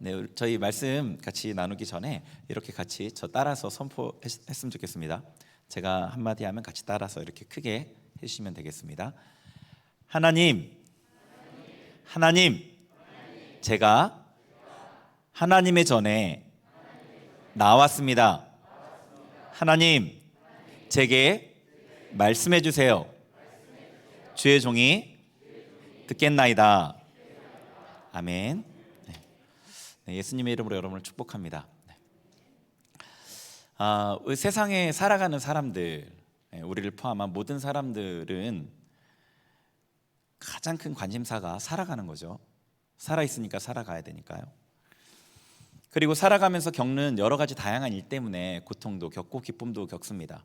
네, 저희 말씀 같이 나누기 전에 이렇게 같이 저 따라서 선포했으면 좋겠습니다. 제가 한마디 하면 같이 따라서 이렇게 크게 해주시면 되겠습니다. 하나님, 하나님, 제가 하나님의 전에 나왔습니다. 하나님, 제게 말씀해 주세요. 주의 종이 듣겠나이다. 아멘. 네, 예수님의 이름으로 여러분을 축복합니다. 세상에 살아가는 사람들, 우리를 포함한 모든 사람들은 가장 큰 관심사가 살아가는 거죠. 살아있으니까 살아가야 되니까요. 그리고 살아가면서 겪는 여러 가지 다양한 일 때문에 고통도 겪고 기쁨도 겪습니다.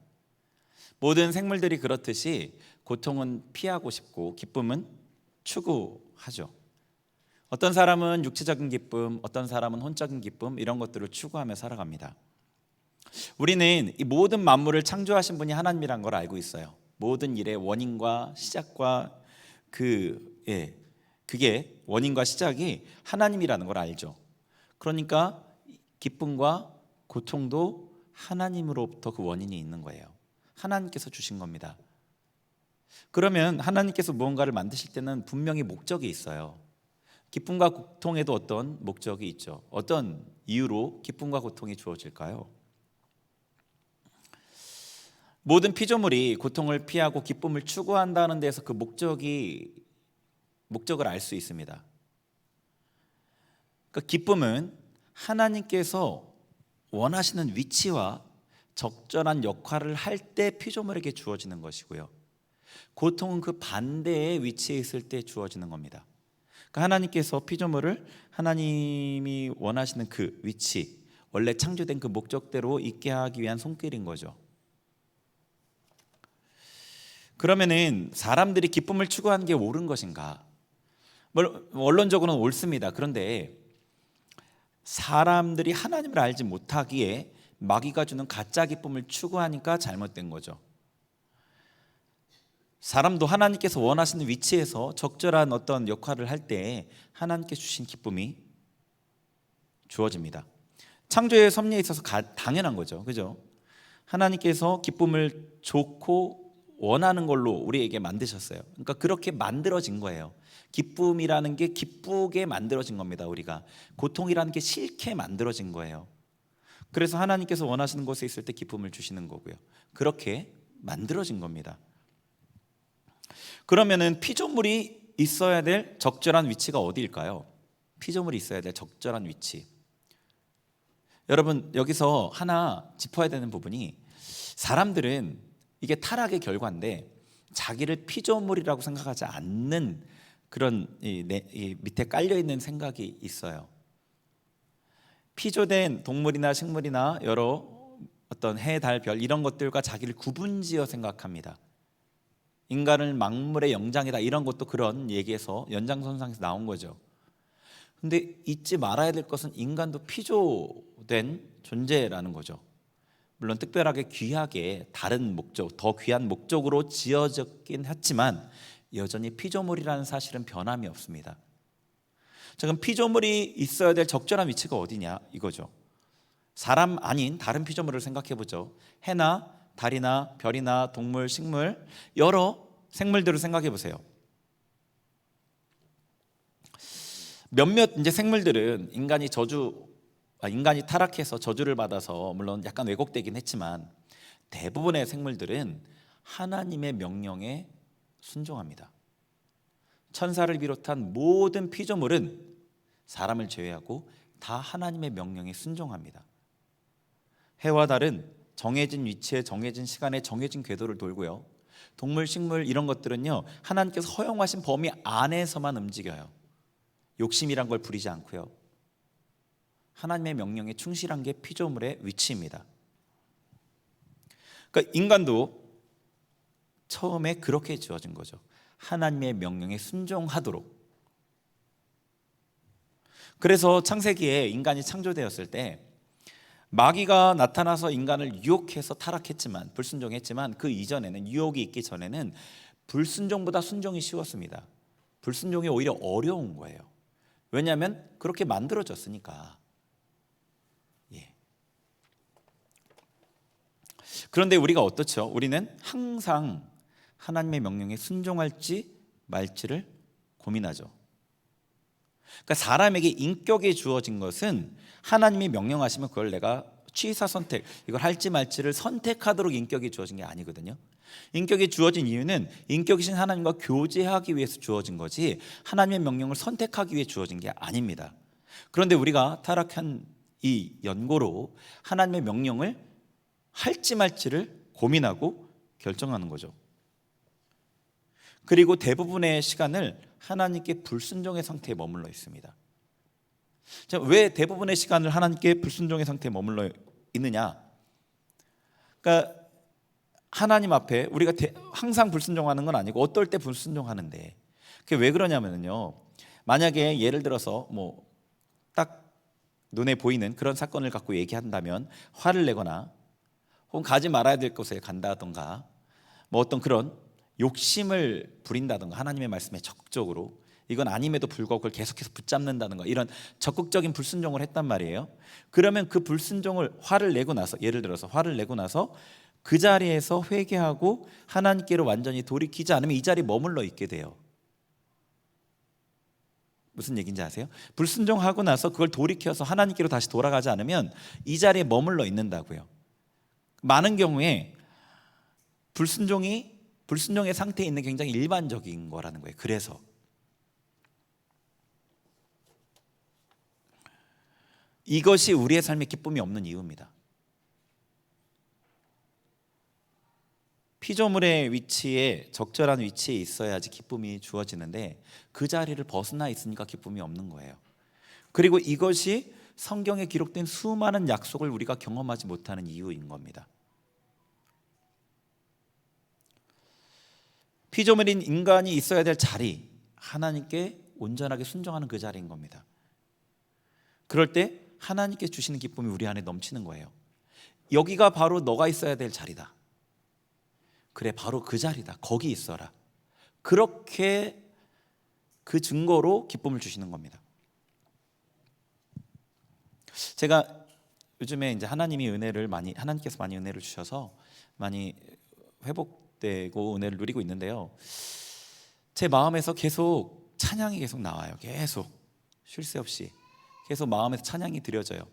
모든 생물들이 그렇듯이 고통은 피하고 싶고 기쁨은 추구하죠. 어떤 사람은 육체적인 기쁨, 어떤 사람은 혼적인 기쁨, 이런 것들을 추구하며 살아갑니다. 우리는 이 모든 만물을 창조하신 분이 하나님이란 걸 알고 있어요. 모든 일의 원인과 시작과 그게 원인과 시작이 하나님이라는 걸 알죠. 그러니까 기쁨과 고통도 하나님으로부터 그 원인이 있는 거예요. 하나님께서 주신 겁니다. 그러면 하나님께서 무언가를 만드실 때는 분명히 목적이 있어요. 기쁨과 고통에도 어떤 목적이 있죠. 어떤 이유로 기쁨과 고통이 주어질까요? 모든 피조물이 고통을 피하고 기쁨을 추구한다는 데서 그 목적을 알 수 있습니다. 그러니까 기쁨은 하나님께서 원하시는 위치와 적절한 역할을 할 때 피조물에게 주어지는 것이고요. 고통은 그 반대의 위치에 있을 때 주어지는 겁니다. 그러니까 하나님께서 피조물을 하나님이 원하시는 그 위치, 원래 창조된 그 목적대로 있게 하기 위한 손길인 거죠. 그러면은 사람들이 기쁨을 추구하는 게 옳은 것인가? 원론적으로는 옳습니다. 그런데 사람들이 하나님을 알지 못하기에 마귀가 주는 가짜 기쁨을 추구하니까 잘못된 거죠. 사람도 하나님께서 원하시는 위치에서 적절한 어떤 역할을 할 때 하나님께 주신 기쁨이 주어집니다. 창조의 섭리에 있어서 당연한 거죠. 그죠? 하나님께서 기쁨을 좋고 원하는 걸로 우리에게 만드셨어요. 그러니까 그렇게 만들어진 거예요. 기쁨이라는 게 기쁘게 만들어진 겁니다. 우리가 고통이라는 게 싫게 만들어진 거예요. 그래서 하나님께서 원하시는 곳에 있을 때 기쁨을 주시는 거고요. 그렇게 만들어진 겁니다. 그러면은 피조물이 있어야 될 적절한 위치가 어디일까요? 피조물이 있어야 될 적절한 위치. 여러분, 여기서 하나 짚어야 되는 부분이, 사람들은 이게 타락의 결과인데 자기를 피조물이라고 생각하지 않는 그런 이 밑에 깔려있는 생각이 있어요. 피조된 동물이나 식물이나 여러 어떤 해, 달, 별 이런 것들과 자기를 구분지어 생각합니다. 인간을 만물의 영장이다, 이런 것도 그런 얘기에서 연장선상에서 나온 거죠. 근데 잊지 말아야 될 것은 인간도 피조된 존재라는 거죠. 물론 특별하게 귀하게 다른 목적, 더 귀한 목적으로 지어졌긴 했지만 여전히 피조물이라는 사실은 변함이 없습니다. 지금 피조물이 있어야 될 적절한 위치가 어디냐 이거죠. 사람 아닌 다른 피조물을 생각해 보죠. 해나 달이나 별이나 동물, 식물, 여러 생물들을 생각해 보세요. 몇몇 이제 생물들은 인간이 타락해서 저주를 받아서 물론 약간 왜곡되긴 했지만 대부분의 생물들은 하나님의 명령에 순종합니다. 천사를 비롯한 모든 피조물은 사람을 제외하고 다 하나님의 명령에 순종합니다. 해와 달은 정해진 위치에 정해진 시간에 정해진 궤도를 돌고요. 동물, 식물 이런 것들은요, 하나님께서 허용하신 범위 안에서만 움직여요. 욕심이란 걸 부리지 않고요. 하나님의 명령에 충실한 게 피조물의 위치입니다. 그러니까 인간도 처음에 그렇게 지어진 거죠. 하나님의 명령에 순종하도록. 그래서 창세기에 인간이 창조되었을 때 마귀가 나타나서 인간을 유혹해서 타락했지만, 불순종했지만 그 이전에는, 유혹이 있기 전에는 불순종보다 순종이 쉬웠습니다. 불순종이 오히려 어려운 거예요. 왜냐하면 그렇게 만들어졌으니까. 예. 그런데 우리가 어떻죠? 우리는 항상 하나님의 명령에 순종할지 말지를 고민하죠. 그러니까 사람에게 인격이 주어진 것은 하나님이 명령하시면 그걸 내가 취사 선택, 이걸 할지 말지를 선택하도록 인격이 주어진 게 아니거든요. 인격이 주어진 이유는 인격이신 하나님과 교제하기 위해서 주어진 거지 하나님의 명령을 선택하기 위해 주어진 게 아닙니다. 그런데 우리가 타락한 이 연고로 하나님의 명령을 할지 말지를 고민하고 결정하는 거죠. 그리고 대부분의 시간을 하나님께 불순종의 상태에 머물러 있습니다. 자, 왜 대부분의 시간을 하나님께 불순종의 상태에 머물러 있느냐? 그러니까 하나님 앞에 우리가 항상 불순종하는 건 아니고 어떨 때 불순종하는데, 그게 왜 그러냐면요. 만약에 예를 들어서 뭐 딱 눈에 보이는 그런 사건을 갖고 얘기한다면 화를 내거나 혹은 가지 말아야 될 곳에 간다던가 뭐 어떤 그런 욕심을 부린다던가 하나님의 말씀에 적극적으로, 이건 아님에도 불구하고 그걸 계속해서 붙잡는다던가 이런 적극적인 불순종을 했단 말이에요. 그러면 그 불순종을 화를 내고 나서, 예를 들어서 화를 내고 나서 그 자리에서 회개하고 하나님께로 완전히 돌이키지 않으면 이 자리에 머물러 있게 돼요. 무슨 얘기인지 아세요? 불순종하고 나서 그걸 돌이켜서 하나님께로 다시 돌아가지 않으면 이 자리에 머물러 있는다고요. 많은 경우에 불순종의 상태에 있는 굉장히 일반적인 거라는 거예요. 그래서 이것이 우리의 삶에 기쁨이 없는 이유입니다. 피조물의 위치에, 적절한 위치에 있어야지 기쁨이 주어지는데 그 자리를 벗어나 있으니까 기쁨이 없는 거예요. 그리고 이것이 성경에 기록된 수많은 약속을 우리가 경험하지 못하는 이유인 겁니다. 피조물인 인간이 있어야 될 자리, 하나님께 온전하게 순종하는 그 자리인 겁니다. 그럴 때 하나님께 주시는 기쁨이 우리 안에 넘치는 거예요. 여기가 바로 너가 있어야 될 자리다. 그래, 바로 그 자리다. 거기 있어라. 그렇게 그 증거로 기쁨을 주시는 겁니다. 제가 요즘에 이제 하나님께서 많이 은혜를 주셔서 많이 회복되고 은혜를 누리고 있는데요. 제 마음에서 계속 찬양이 계속 나와요. 계속 쉴 새 없이 계속 마음에서 찬양이 드려져요.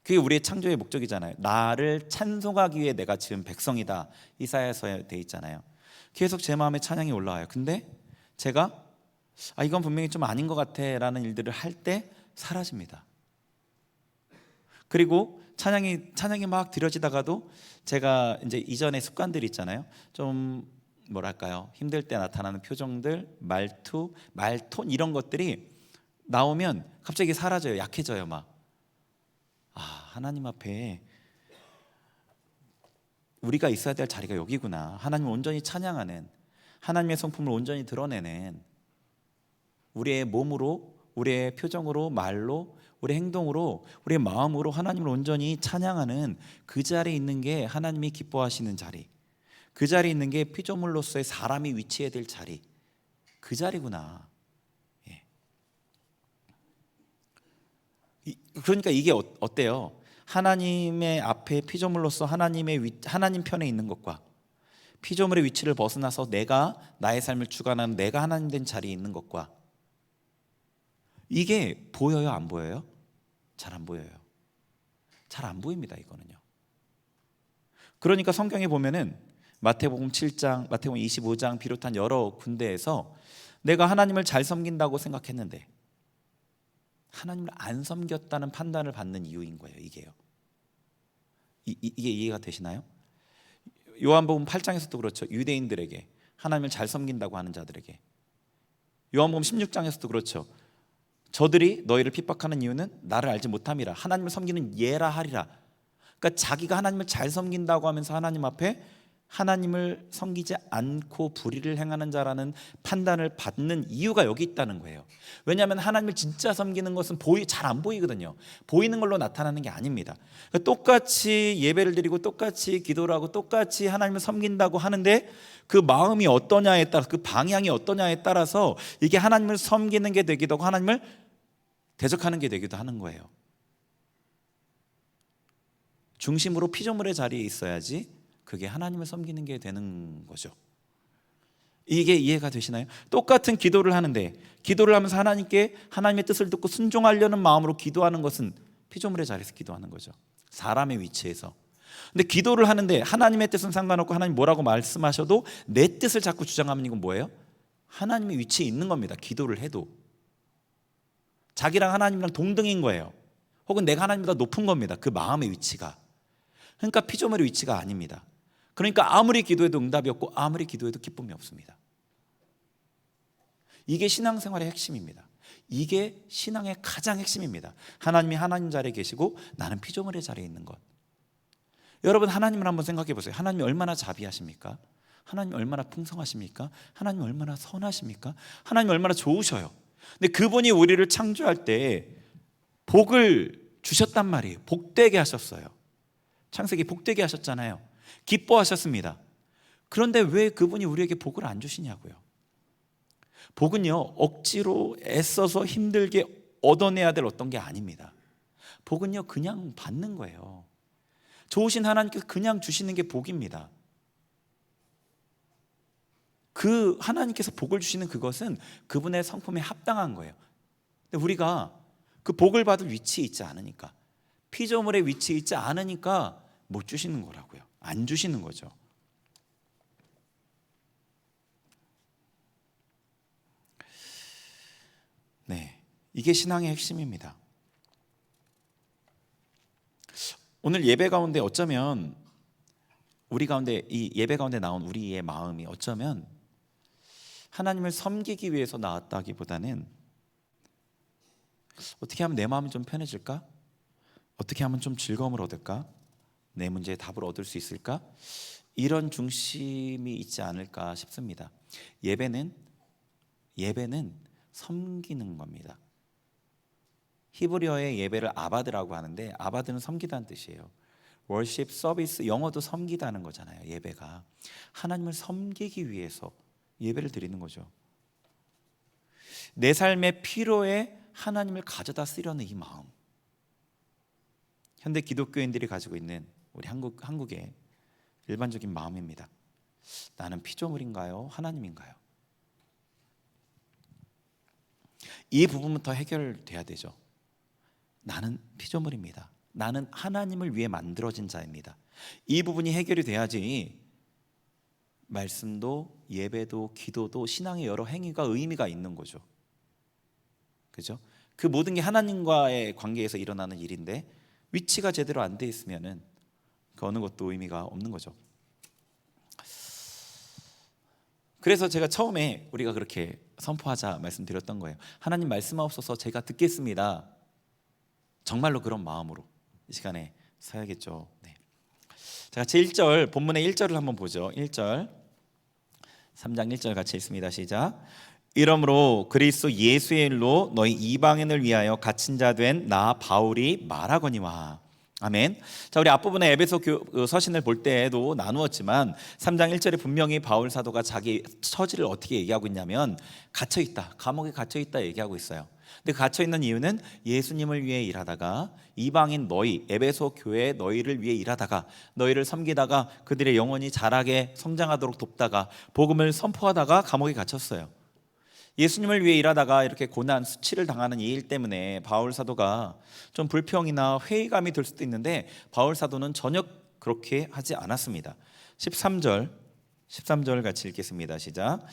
그게 우리의 창조의 목적이잖아요. 나를 찬송하기 위해 내가 지은 백성이다. 이사야서에 돼 있잖아요. 계속 제 마음에 찬양이 올라와요. 근데 제가 이건 분명히 좀 아닌 것 같아 라는 일들을 할 때 사라집니다. 그리고 찬양이 막 드려지다가도 제가 이제 이전의 습관들이 있잖아요. 좀 뭐랄까요, 힘들 때 나타나는 표정들, 말투, 말톤 이런 것들이 나오면 갑자기 사라져요. 약해져요. 막 하나님 앞에 우리가 있어야 될 자리가 여기구나. 하나님을 온전히 찬양하는, 하나님의 성품을 온전히 드러내는, 우리의 몸으로, 우리의 표정으로, 말로, 우리의 행동으로, 우리의 마음으로 하나님을 온전히 찬양하는 그 자리에 있는 게 하나님이 기뻐하시는 자리, 그 자리에 있는 게 피조물로서의 사람이 위치해야 될 자리, 그 자리구나. 그러니까 이게 어때요? 하나님의 앞에 피조물로서 하나님 편에 있는 것과 피조물의 위치를 벗어나서 내가 나의 삶을 주관하는 내가 하나님 된 자리에 있는 것과, 이게 보여요? 안 보여요? 잘 안 보여요. 잘 안 보입니다. 이거는요. 그러니까 성경에 보면은 마태복음 7장, 마태복음 25장 비롯한 여러 군데에서 내가 하나님을 잘 섬긴다고 생각했는데 하나님을 안 섬겼다는 판단을 받는 이유인 거예요. 이게요. 이게 이해가 되시나요? 요한복음 8장에서도 그렇죠. 유대인들에게, 하나님을 잘 섬긴다고 하는 자들에게. 요한복음 16장에서도 그렇죠. 저들이 너희를 핍박하는 이유는 나를 알지 못함이라, 하나님을 섬기는 예라 하리라. 그러니까 자기가 하나님을 잘 섬긴다고 하면서 하나님 앞에 하나님을 섬기지 않고 불의를 행하는 자라는 판단을 받는 이유가 여기 있다는 거예요. 왜냐하면 하나님을 진짜 섬기는 것은 잘 안 보이거든요. 보이는 걸로 나타나는 게 아닙니다. 그러니까 똑같이 예배를 드리고 똑같이 기도를 하고 똑같이 하나님을 섬긴다고 하는데 그 마음이 어떠냐에 따라, 그 방향이 어떠냐에 따라서 이게 하나님을 섬기는 게 되기도 하고 하나님을 대적하는 게 되기도 하는 거예요. 중심으로 피조물의 자리에 있어야지 그게 하나님을 섬기는 게 되는 거죠. 이게 이해가 되시나요? 똑같은 기도를 하는데, 기도를 하면서 하나님께 하나님의 뜻을 듣고 순종하려는 마음으로 기도하는 것은 피조물의 자리에서 기도하는 거죠. 사람의 위치에서. 근데 기도를 하는데 하나님의 뜻은 상관없고 하나님 뭐라고 말씀하셔도 내 뜻을 자꾸 주장하면 이건 뭐예요? 하나님의 위치에 있는 겁니다. 기도를 해도 자기랑 하나님이랑 동등인 거예요. 혹은 내가 하나님보다 높은 겁니다. 그 마음의 위치가. 그러니까 피조물의 위치가 아닙니다. 그러니까 아무리 기도해도 응답이 없고 아무리 기도해도 기쁨이 없습니다. 이게 신앙생활의 핵심입니다. 이게 신앙의 가장 핵심입니다. 하나님이 하나님 자리에 계시고 나는 피조물의 자리에 있는 것. 여러분, 하나님을 한번 생각해 보세요. 하나님이 얼마나 자비하십니까? 하나님이 얼마나 풍성하십니까? 하나님이 얼마나 선하십니까? 하나님이 얼마나 좋으셔요. 근데 그분이 우리를 창조할 때 복을 주셨단 말이에요. 복되게 하셨어요. 창세기 복되게 하셨잖아요. 기뻐하셨습니다. 그런데 왜 그분이 우리에게 복을 안 주시냐고요. 복은요, 억지로 애써서 힘들게 얻어내야 될 어떤 게 아닙니다. 복은요, 그냥 받는 거예요. 좋으신 하나님께서 그냥 주시는 게 복입니다. 그 하나님께서 복을 주시는 그것은 그분의 성품에 합당한 거예요. 근데 우리가 그 복을 받을 위치에 있지 않으니까, 피조물의 위치에 있지 않으니까 못 주시는 거라고요. 안 주시는 거죠. 네, 이게 신앙의 핵심입니다. 오늘 예배 가운데 어쩌면 우리 가운데, 이 예배 가운데 나온 우리의 마음이 어쩌면 하나님을 섬기기 위해서 나왔다기보다는 어떻게 하면 내 마음이 좀 편해질까? 어떻게 하면 좀 즐거움을 얻을까? 내 문제에 답을 얻을 수 있을까? 이런 중심이 있지 않을까 싶습니다. 예배는 섬기는 겁니다. 히브리어의 예배를 아바드라고 하는데, 아바드는 섬기다는 뜻이에요. worship, 서비스, 영어도 섬기다는 거잖아요. 예배가 하나님을 섬기기 위해서 예배를 드리는 거죠. 내 삶의 필요에 하나님을 가져다 쓰려는 이 마음, 현대 기독교인들이 가지고 있는 우리 한국의 일반적인 마음입니다. 나는 피조물인가요? 하나님인가요? 이 부분부터 해결돼야 되죠. 나는 피조물입니다. 나는 하나님을 위해 만들어진 자입니다. 이 부분이 해결이 돼야지 말씀도 예배도 기도도 신앙의 여러 행위가 의미가 있는 거죠. 그죠? 그 모든 게 하나님과의 관계에서 일어나는 일인데 위치가 제대로 안 돼 있으면은 그 어느 것도 의미가 없는 거죠. 그래서 제가 처음에 우리가 그렇게 선포하자 말씀드렸던 거예요. 하나님 말씀하옵소서, 제가 듣겠습니다. 정말로 그런 마음으로 이 시간에 서야겠죠. 네. 자, 제 1절, 본문의 1절을 한번 보죠. 1절, 3장 1절 같이 읽습니다. 시작. 이러므로 그리스도 예수의 일로 너희 이방인을 위하여 갇힌 자 된 나 바울이 말하거니와. 아멘. 자, 우리 앞부분에 에베소 서신을 볼 때에도 나누었지만 3장 1절에 분명히 바울 사도가 자기 처지를 어떻게 얘기하고 있냐면 갇혀 있다, 감옥에 갇혀 있다 얘기하고 있어요. 근데 갇혀 있는 이유는 예수님을 위해 일하다가, 이방인 너희, 에베소 교회 너희를 위해 일하다가, 너희를 섬기다가 그들의 영혼이 자라게 성장하도록 돕다가 복음을 선포하다가 감옥에 갇혔어요. 예수님을 위해 일하다가 이렇게 고난, 수치를 당하는 이 일 때문에 바울 사도가 좀 불평이나 회의감이 들 수도 있는데 바울 사도는 전혀 그렇게 하지 않았습니다. 13절 같이 읽겠습니다. 시작.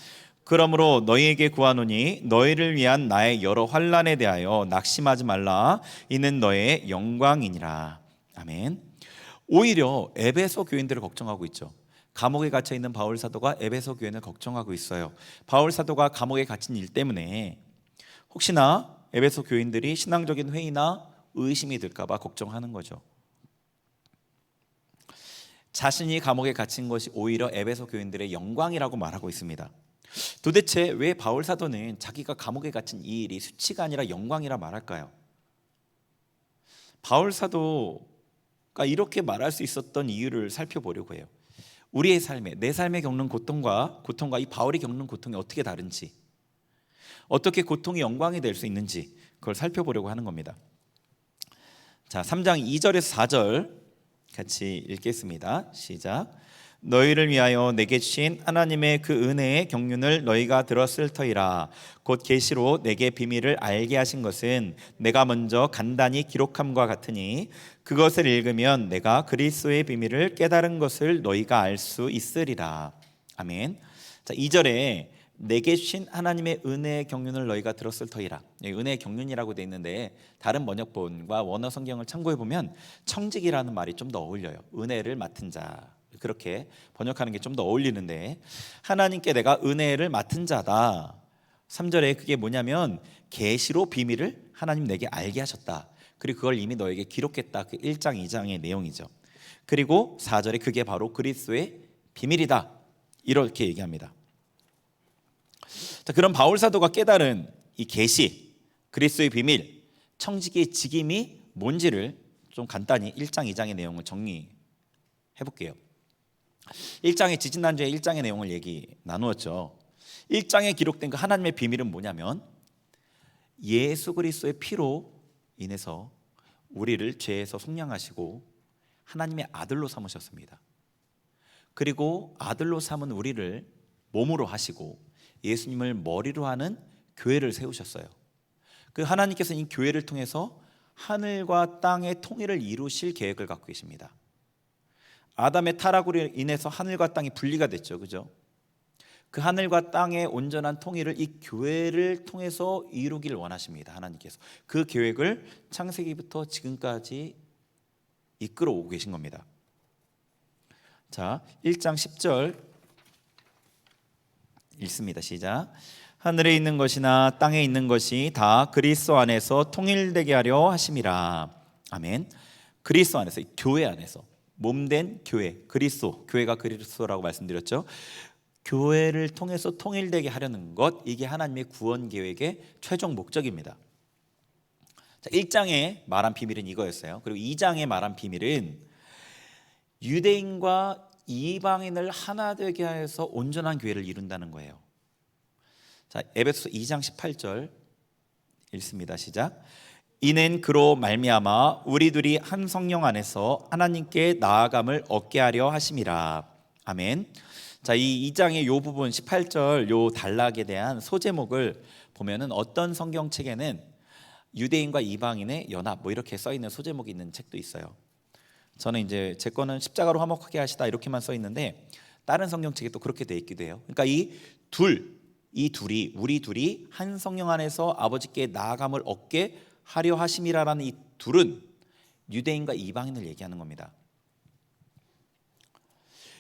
그러므로 너희에게 구하노니 너희를 위한 나의 여러 환난에 대하여 낙심하지 말라. 이는 너의 영광이니라. 아멘. 오히려 에베소 교인들을 걱정하고 있죠. 감옥에 갇혀 있는 바울 사도가 에베소 교인을 걱정하고 있어요. 바울 사도가 감옥에 갇힌 일 때문에 혹시나 에베소 교인들이 신앙적인 회의나 의심이 들까 봐 걱정하는 거죠. 자신이 감옥에 갇힌 것이 오히려 에베소 교인들의 영광이라고 말하고 있습니다. 도대체 왜 바울 사도는 자기가 감옥에 갇힌 이 일이 수치가 아니라 영광이라 말할까요? 바울 사도가 이렇게 말할 수 있었던 이유를 살펴보려고 해요. 우리의 삶에, 내 삶에 겪는 고통과 이 바울이 겪는 고통이 어떻게 다른지, 어떻게 고통이 영광이 될 수 있는지, 그걸 살펴보려고 하는 겁니다. 자, 3장 2절에서 4절 같이 읽겠습니다. 시작. 너희를 위하여 내게 주신 하나님의 그 은혜의 경륜을 너희가 들었을 터이라. 곧 계시로 내게 비밀을 알게 하신 것은 내가 먼저 간단히 기록함과 같으니 그것을 읽으면 내가 그리스도의 비밀을 깨달은 것을 너희가 알 수 있으리라. 아멘. 자, 2절에 내게 주신 하나님의 은혜의 경륜을 너희가 들었을 터이라. 은혜의 경륜이라고 되어 있는데 다른 번역본과 원어 성경을 참고해 보면 청직이라는 말이 좀 더 어울려요. 은혜를 맡은 자, 그렇게 번역하는 게 좀 더 어울리는데, 하나님께 내가 은혜를 맡은 자다. 3절에 그게 뭐냐면 계시로 비밀을 하나님 내게 알게 하셨다. 그리고 그걸 이미 너에게 기록했다. 그 1장 2장의 내용이죠. 그리고 4절에 그게 바로 그리스도의 비밀이다. 이렇게 얘기합니다. 자, 그럼 바울 사도가 깨달은 이 계시, 그리스도의 비밀, 청지기의 직임이 뭔지를 좀 간단히 1장 2장의 내용을 정리해 볼게요. 1장의 지지난주에 1장의 내용을 나누었죠. 1장에 기록된 그 하나님의 비밀은 뭐냐면 예수 그리스도의 피로 인해서 우리를 죄에서 속량하시고 하나님의 아들로 삼으셨습니다. 그리고 아들로 삼은 우리를 몸으로 하시고 예수님을 머리로 하는 교회를 세우셨어요. 그 하나님께서 이 교회를 통해서 하늘과 땅의 통일을 이루실 계획을 갖고 계십니다. 아담의 타락으로 인해서 하늘과 땅이 분리가 됐죠. 그죠? 그 하늘과 땅의 온전한 통일을 이 교회를 통해서 이루기를 원하십니다. 하나님께서 그 계획을 창세기부터 지금까지 이끌어 오고 계신 겁니다. 자, 1장 10절 읽습니다. 시작. 하늘에 있는 것이나 땅에 있는 것이 다 그리스도 안에서 통일되게 하려 하심이라. 아멘. 그리스도 안에서, 교회 안에서, 몸된 교회, 그리스도, 교회가 그리스도라고 말씀드렸죠. 교회를 통해서 통일되게 하려는 것, 이게 하나님의 구원 계획의 최종 목적입니다. 자, 1장에 말한 비밀은 이거였어요. 그리고 2장에 말한 비밀은 유대인과 이방인을 하나 되게 하여서 온전한 교회를 이룬다는 거예요. 자, 에베소서 2장 18절 읽습니다. 시작. 이는 그로 말미암아 우리 둘이 한 성령 안에서 하나님께 나아감을 얻게 하려 하심이라. 아멘. 자, 이 2장의 요 부분 18절 요 단락에 대한 소제목을 보면은 어떤 성경책에는 유대인과 이방인의 연합 뭐 이렇게 써 있는 소제목이 있는 책도 있어요. 저는 이제 제 거는 십자가로 화목하게 하시다 이렇게만 써 있는데 다른 성경책에 또 그렇게 돼 있기도 해요. 그러니까 우리 둘이 한 성령 안에서 아버지께 나아감을 얻게 하려 하심이라라는 이 둘은 유대인과 이방인을 얘기하는 겁니다.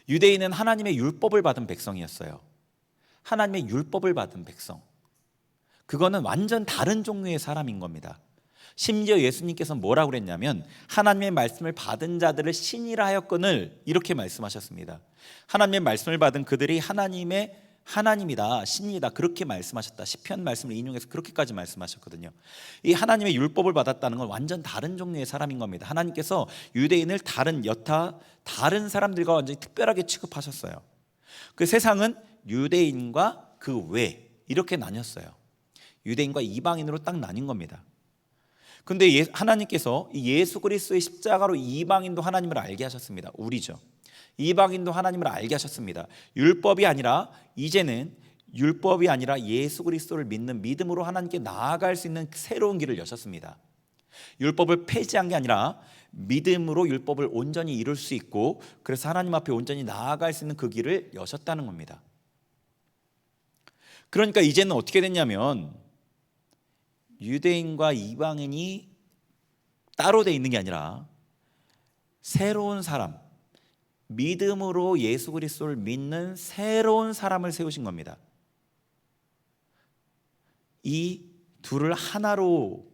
유대인은 하나님의 율법을 받은 백성이었어요. 하나님의 율법을 받은 백성. 그거는 완전 다른 종류의 사람인 겁니다. 심지어 예수님께서 뭐라고 그랬냐면 하나님의 말씀을 받은 자들을 신이라 하였거늘 이렇게 말씀하셨습니다. 하나님의 말씀을 받은 그들이 하나님이다, 신이다 그렇게 말씀하셨다. 시편 말씀을 인용해서 그렇게까지 말씀하셨거든요. 이 하나님의 율법을 받았다는 건 완전 다른 종류의 사람인 겁니다. 하나님께서 유대인을 다른 사람들과 완전히 특별하게 취급하셨어요. 그 세상은 유대인과 그 외 이렇게 나뉘었어요. 유대인과 이방인으로 딱 나뉜 겁니다. 근데 하나님께서 예수 그리스도의 십자가로 이방인도 하나님을 알게 하셨습니다. 우리죠. 이방인도 하나님을 알게 하셨습니다. 이제는 율법이 아니라 예수 그리스도를 믿는 믿음으로 하나님께 나아갈 수 있는 새로운 길을 여셨습니다. 율법을 폐지한 게 아니라 믿음으로 율법을 온전히 이룰 수 있고 그래서 하나님 앞에 온전히 나아갈 수 있는 그 길을 여셨다는 겁니다. 그러니까 이제는 어떻게 됐냐면 유대인과 이방인이 따로 돼 있는 게 아니라 새로운 사람, 믿음으로 예수 그리스도를 믿는 새로운 사람을 세우신 겁니다. 이 둘을 하나로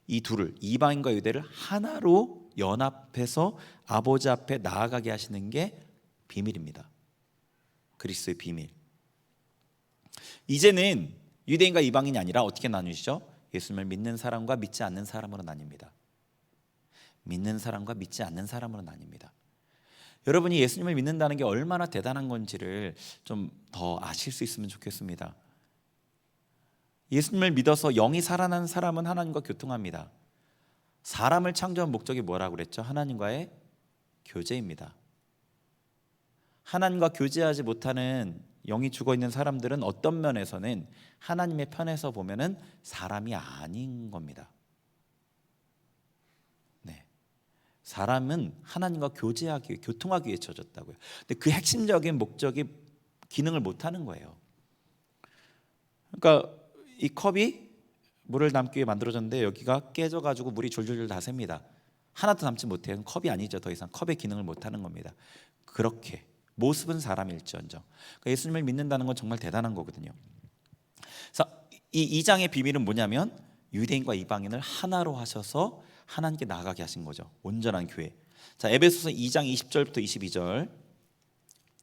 이 둘을 이방인과 유대를 하나로 연합해서 아버지 앞에 나아가게 하시는 게 비밀입니다. 그리스도의 비밀. 이제는 유대인과 이방인이 아니라 어떻게 나누시죠? 예수님을 믿는 사람과 믿지 않는 사람으로 나뉩니다. 믿는 사람과 믿지 않는 사람으로 나뉩니다. 여러분이 예수님을 믿는다는 게 얼마나 대단한 건지를 좀 더 아실 수 있으면 좋겠습니다. 예수님을 믿어서 영이 살아난 사람은 하나님과 교통합니다. 사람을 창조한 목적이 뭐라고 그랬죠? 하나님과의 교제입니다. 하나님과 교제하지 못하는 영이 죽어있는 사람들은 어떤 면에서는 하나님의 편에서 보면은 사람이 아닌 겁니다. 네. 사람은 하나님과 교제하기 위해, 교통하기 위해 지어졌다고요. 근데 그 핵심적인 목적이 기능을 못하는 거예요. 그러니까 이 컵이 물을 담기 위해 만들어졌는데 여기가 깨져가지고 물이 줄줄줄 다 셉니다. 하나도 담지 못해요. 컵이 아니죠. 더 이상 컵의 기능을 못하는 겁니다. 그렇게 모습은 사람일지언정. 그러니까 예수님을 믿는다는 건 정말 대단한 거거든요. 그래서 이 2장의 비밀은 뭐냐면 유대인과 이방인을 하나로 하셔서 하나님께 나아가게 하신 거죠. 온전한 교회. 자, 에베소서 2장 20절부터 22절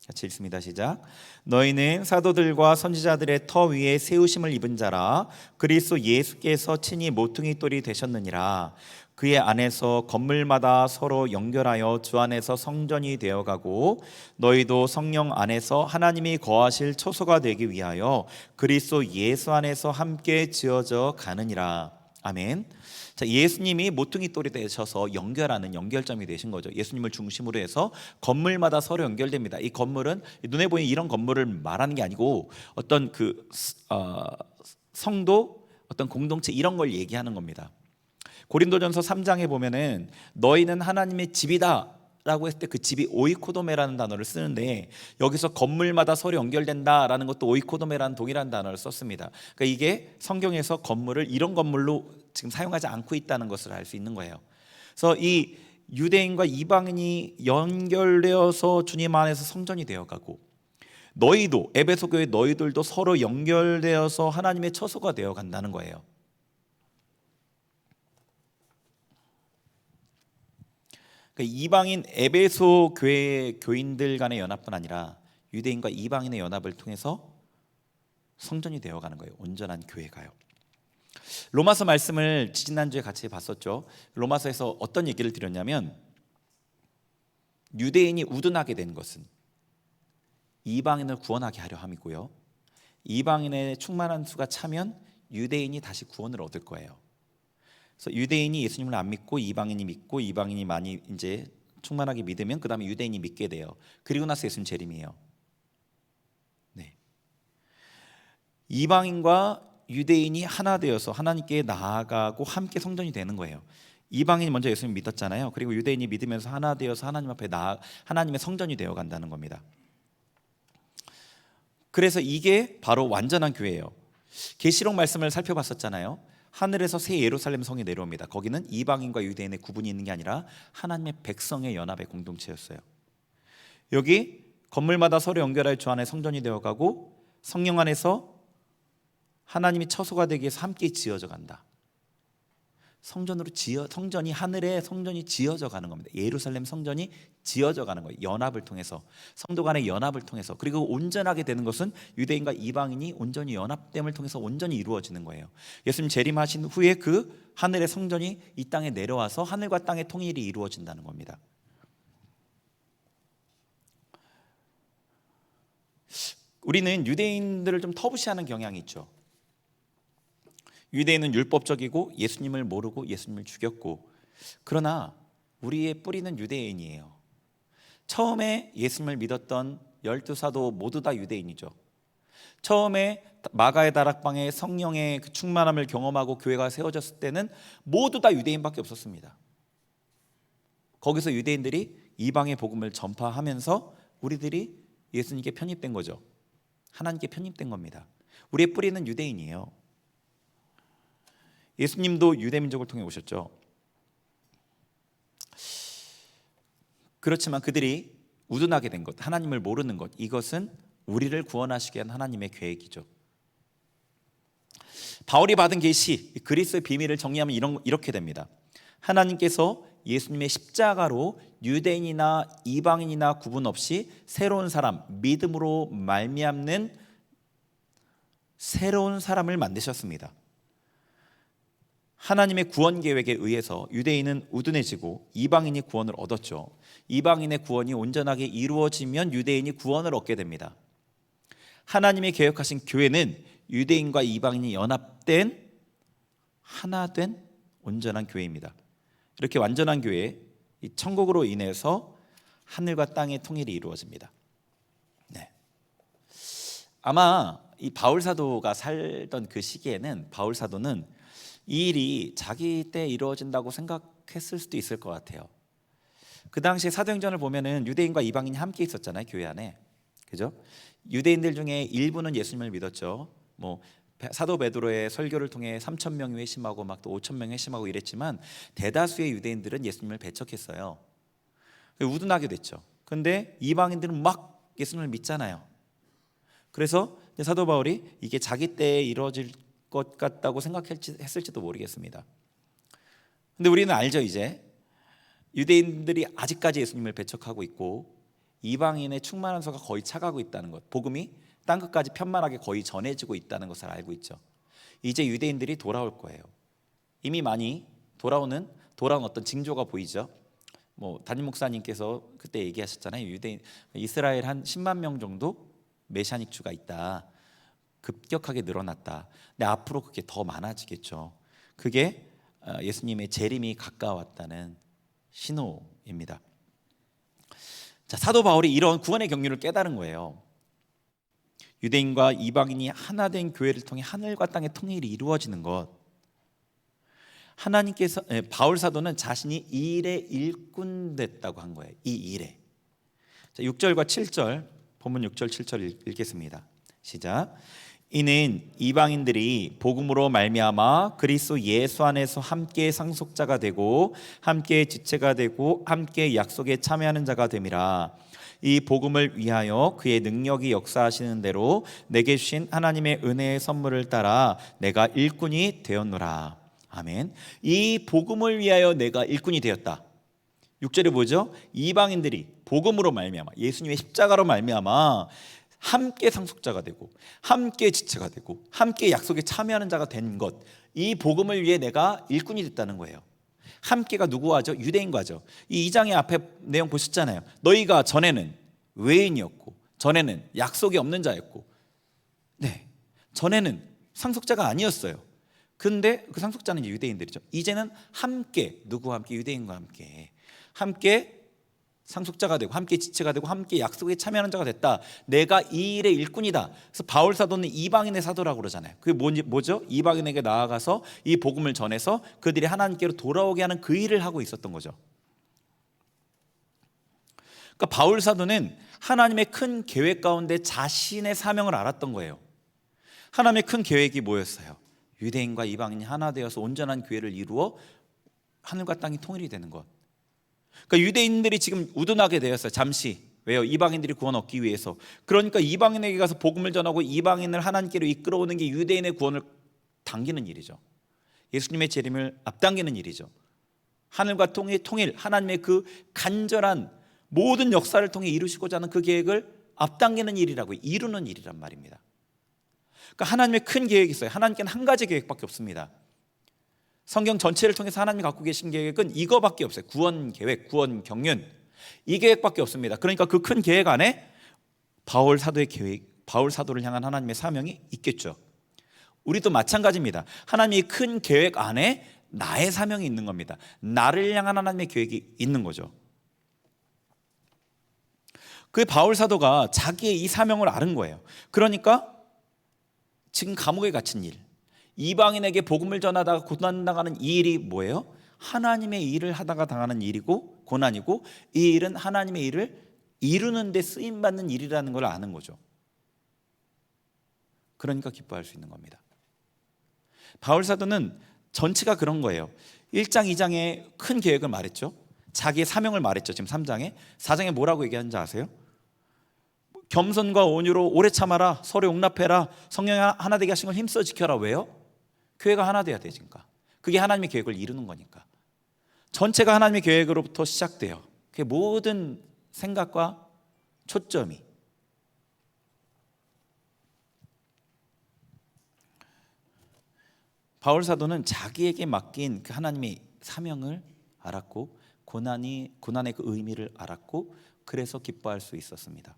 같이 읽습니다. 시작. 너희는 사도들과 선지자들의 터 위에 세우심을 입은 자라. 그리스도 예수께서 친히 모퉁이 돌이 되셨느니라. 그의 안에서 건물마다 서로 연결하여 주 안에서 성전이 되어가고 너희도 성령 안에서 하나님이 거하실 처소가 되기 위하여 그리스도 예수 안에서 함께 지어져 가느니라. 아멘. 자, 예수님이 모퉁이 돌이 되셔서 연결하는 연결점이 되신 거죠. 예수님을 중심으로 해서 건물마다 서로 연결됩니다. 이 건물은 눈에 보이는 이런 건물을 말하는 게 아니고 어떤 성도, 어떤 공동체 이런 걸 얘기하는 겁니다. 고린도전서 3장에 보면은 너희는 하나님의 집이다 라고 했을 때 그 집이 오이코도메라는 단어를 쓰는데 여기서 건물마다 서로 연결된다라는 것도 오이코도메라는 동일한 단어를 썼습니다. 그러니까 이게 성경에서 건물을 이런 건물로 지금 사용하지 않고 있다는 것을 알 수 있는 거예요. 그래서 이 유대인과 이방인이 연결되어서 주님 안에서 성전이 되어가고 너희도 에베소 교회 너희들도 서로 연결되어서 하나님의 처소가 되어간다는 거예요. 이방인 에베소 교회 교인들 간의 연합뿐 아니라 유대인과 이방인의 연합을 통해서 성전이 되어가는 거예요. 온전한 교회가요. 로마서 말씀을 지난주에 같이 봤었죠. 로마서에서 어떤 얘기를 드렸냐면 유대인이 우둔하게 된 것은 이방인을 구원하게 하려 함이고요. 이방인의 충만한 수가 차면 유대인이 다시 구원을 얻을 거예요. 그래서 유대인이 예수님을 안 믿고 이방인이 믿고 이방인이 많이 이제 충만하게 믿으면 그 다음에 유대인이 믿게 돼요. 그리고 나서 예수님 재림이에요. 네. 이방인과 유대인이 하나 되어서 하나님께 나아가고 함께 성전이 되는 거예요. 이방인이 먼저 예수님 믿었잖아요. 그리고 유대인이 믿으면서 하나 되어서 하나님 앞에 하나님의 성전이 되어 간다는 겁니다. 그래서 이게 바로 완전한 교회예요. 계시록 말씀을 살펴봤었잖아요. 하늘에서 새 예루살렘 성이 내려옵니다. 거기는 이방인과 유대인의 구분이 있는 게 아니라 하나님의 백성의 연합의 공동체였어요. 여기 건물마다 서로 연결할 주 안에 성전이 되어가고 성령 안에서 하나님이 처소가 되기 위해서 함께 지어져 간다. 성전이 하늘에 성전이 지어져 가는 겁니다. 예루살렘 성전이 지어져 가는 거예요. 연합을 통해서, 성도 간의 연합을 통해서. 그리고 온전하게 되는 것은 유대인과 이방인이 온전히 연합됨을 통해서 온전히 이루어지는 거예요. 예수님 재림하신 후에 그 하늘의 성전이 이 땅에 내려와서 하늘과 땅의 통일이 이루어진다는 겁니다. 우리는 유대인들을 좀 터부시하는 경향이 있죠. 유대인은 율법적이고 예수님을 모르고 예수님을 죽였고, 그러나 우리의 뿌리는 유대인이에요. 처음에 예수님을 믿었던 12사도 모두 다 유대인이죠. 처음에 마가의 다락방에 성령의 그 충만함을 경험하고 교회가 세워졌을 때는 모두 다 유대인밖에 없었습니다. 거기서 유대인들이 이방의 복음을 전파하면서 우리들이 예수님께 편입된 거죠. 하나님께 편입된 겁니다. 우리의 뿌리는 유대인이에요. 예수님도 유대민족을 통해 오셨죠. 그렇지만 그들이 우둔하게 된 것, 하나님을 모르는 것, 이것은 우리를 구원하시기 위한 하나님의 계획이죠. 바울이 받은 계시, 그리스도의 비밀을 정리하면 이렇게 됩니다. 하나님께서 예수님의 십자가로 유대인이나 이방인이나 구분 없이 새로운 사람, 믿음으로 말미암는 새로운 사람을 만드셨습니다. 하나님의 구원 계획에 의해서 유대인은 우둔해지고 이방인이 구원을 얻었죠. 이방인의 구원이 온전하게 이루어지면 유대인이 구원을 얻게 됩니다. 하나님이 계획하신 교회는 유대인과 이방인이 연합된 하나 된 온전한 교회입니다. 이렇게 완전한 교회, 이 천국으로 인해서 하늘과 땅의 통일이 이루어집니다. 네. 아마 이 바울 사도가 살던 그 시기에는 바울 사도는 이 일이 자기 때 이루어진다고 생각했을 수도 있을 것 같아요. 그 당시에 사도행전을 보면은 유대인과 이방인이 함께 있었잖아요, 교회 안에. 그죠? 유대인들 중에 일부는 예수님을 믿었죠. 뭐 사도 베드로의 설교를 통해 3,000명이 회심하고 막 또 5,000명이 회심하고 이랬지만 대다수의 유대인들은 예수님을 배척했어요. 우둔하게 됐죠. 근데 이방인들은 막 예수님을 믿잖아요. 그래서 사도 바울이 이게 자기 때에 이루어질 것 같다고 생각했을지도 모르겠습니다. 근데 우리는 알죠. 이제 유대인들이 아직까지 예수님을 배척하고 있고 이방인의 충만한 소가 거의 차가고 있다는 것, 복음이 땅끝까지 편만하게 거의 전해지고 있다는 것을 알고 있죠. 이제 유대인들이 돌아올 거예요. 이미 많이 돌아온 어떤 징조가 보이죠. 뭐 담임 목사님께서 그때 얘기하셨잖아요. 유대인 이스라엘 한 10만 명 정도 메시아닉 주가 있다. 급격하게 늘어났다. 근데 앞으로 그게 더 많아지겠죠. 그게 예수님의 재림이 가까웠다는 신호입니다. 자, 사도 바울이 이런 구원의 경륜을 깨달은 거예요. 유대인과 이방인이 하나 된 교회를 통해 하늘과 땅의 통일이 이루어지는 것. 하나님께서 바울 사도는 자신이 이 일의 일꾼 됐다고 한 거예요. 이 일에. 자, 6절과 7절 본문 6절 7절 읽겠습니다. 시작. 이는 이방인들이 복음으로 말미암아 그리스도 예수 안에서 함께 상속자가 되고 함께 지체가 되고 함께 약속에 참여하는 자가 됨이라. 이 복음을 위하여 그의 능력이 역사하시는 대로 내게 주신 하나님의 은혜의 선물을 따라 내가 일꾼이 되었노라. 아멘. 이 복음을 위하여 내가 일꾼이 되었다. 6절에 뭐죠? 이방인들이 복음으로 말미암아 예수님의 십자가로 말미암아 함께 상속자가 되고 함께 지체가 되고 함께 약속에 참여하는 자가 된 것, 이 복음을 위해 내가 일꾼이 됐다는 거예요. 함께가 누구와죠? 유대인과죠. 이 2장의 앞에 내용 보셨잖아요. 너희가 전에는 외인이었고 전에는 약속이 없는 자였고, 네, 전에는 상속자가 아니었어요. 근데 그 상속자는 이제 유대인들이죠. 이제는 함께, 누구와 함께? 유대인과 함께 상속자가 되고 함께 지체가 되고 함께 약속에 참여하는 자가 됐다. 내가 이 일의 일꾼이다. 그래서 바울 사도는 이방인의 사도라고 그러잖아요. 그게 뭐죠? 이방인에게 나아가서 이 복음을 전해서 그들이 하나님께로 돌아오게 하는 그 일을 하고 있었던 거죠. 그러니까 바울 사도는 하나님의 큰 계획 가운데 자신의 사명을 알았던 거예요. 하나님의 큰 계획이 뭐였어요? 유대인과 이방인이 하나 되어서 온전한 교회를 이루어 하늘과 땅이 통일이 되는 것. 그러니까 유대인들이 지금 우둔하게 되었어요. 잠시. 왜요? 이방인들이 구원 얻기 위해서. 그러니까 이방인에게 가서 복음을 전하고 이방인을 하나님께로 이끌어오는 게 유대인의 구원을 당기는 일이죠. 예수님의 재림을 앞당기는 일이죠. 하늘과 통일, 하나님의 그 간절한 모든 역사를 통해 이루시고자 하는 그 계획을 앞당기는 일이라고, 이루는 일이란 말입니다. 그러니까 하나님의 큰 계획이 있어요. 하나님께는 한 가지 계획밖에 없습니다. 성경 전체를 통해서 하나님이 갖고 계신 계획은 이거밖에 없어요. 구원 계획, 구원 경륜, 이 계획밖에 없습니다. 그러니까 그 큰 계획 안에 바울 사도의 계획, 바울 사도를 향한 하나님의 사명이 있겠죠. 우리도 마찬가지입니다. 하나님의 큰 계획 안에 나의 사명이 있는 겁니다. 나를 향한 하나님의 계획이 있는 거죠. 그 바울 사도가 자기의 이 사명을 아는 거예요. 그러니까 지금 감옥에 갇힌 일, 이방인에게 복음을 전하다가 고난당하는 이 일이 뭐예요? 하나님의 일을 하다가 당하는 일이고 고난이고, 이 일은 하나님의 일을 이루는 데 쓰임받는 일이라는 걸 아는 거죠. 그러니까 기뻐할 수 있는 겁니다. 바울 사도는 전체가 그런 거예요. 1장 2장에 큰 계획을 말했죠. 자기의 사명을 말했죠. 지금 3장에 4장에 뭐라고 얘기하는지 아세요? 겸손과 온유로 오래 참아라, 서로 용납해라, 성령이 하나 되게 하신 걸 힘써 지켜라. 왜요? 교회가 하나 돼야 되니까. 그게 하나님의 계획을 이루는 거니까. 전체가 하나님의 계획으로부터 시작돼요. 그게 모든 생각과 초점이. 바울 사도는 자기에게 맡긴 그 하나님의 사명을 알았고, 고난의 그 의미를 알았고, 그래서 기뻐할 수 있었습니다.